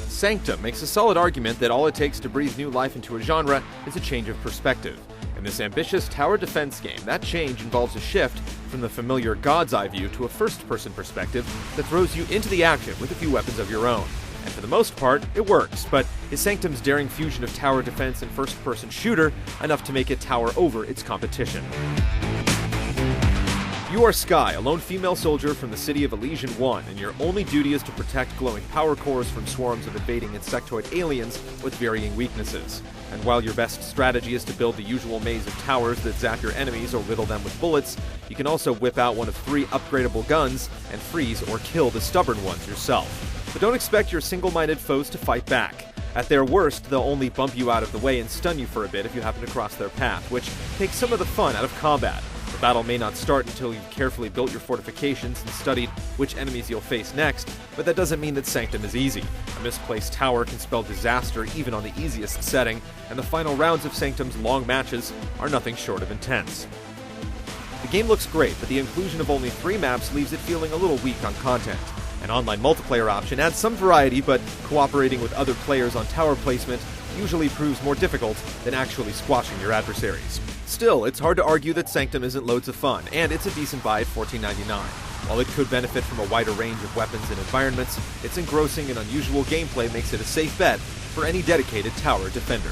Sanctum makes a solid argument that all it takes to breathe new life into a genre is a change of perspective. In this ambitious tower defense game, that change involves a shift from the familiar God's Eye view to a first-person perspective that throws you into the action with a few weapons of your own. And for the most part, it works, but is Sanctum's daring fusion of tower defense and first-person shooter enough to make it tower over its competition? You are Skye, a lone female soldier from the city of Elysian 1, and your only duty is to protect glowing power cores from swarms of invading insectoid aliens with varying weaknesses. And while your best strategy is to build the usual maze of towers that zap your enemies or riddle them with bullets, you can also whip out one of 3 upgradable guns and freeze or kill the stubborn ones yourself. But don't expect your single-minded foes to fight back. At their worst, they'll only bump you out of the way and stun you for a bit if you happen to cross their path, which takes some of the fun out of combat. The battle may not start until you've carefully built your fortifications and studied which enemies you'll face next, but that doesn't mean that Sanctum is easy. A misplaced tower can spell disaster even on the easiest setting, and the final rounds of Sanctum's long matches are nothing short of intense. The game looks great, but the inclusion of only 3 maps leaves it feeling a little weak on content. An online multiplayer option adds some variety, but cooperating with other players on tower placement usually proves more difficult than actually squashing your adversaries. Still, it's hard to argue that Sanctum isn't loads of fun, and it's a decent buy at $14.99. While it could benefit from a wider range of weapons and environments, its engrossing and unusual gameplay makes it a safe bet for any dedicated tower defender.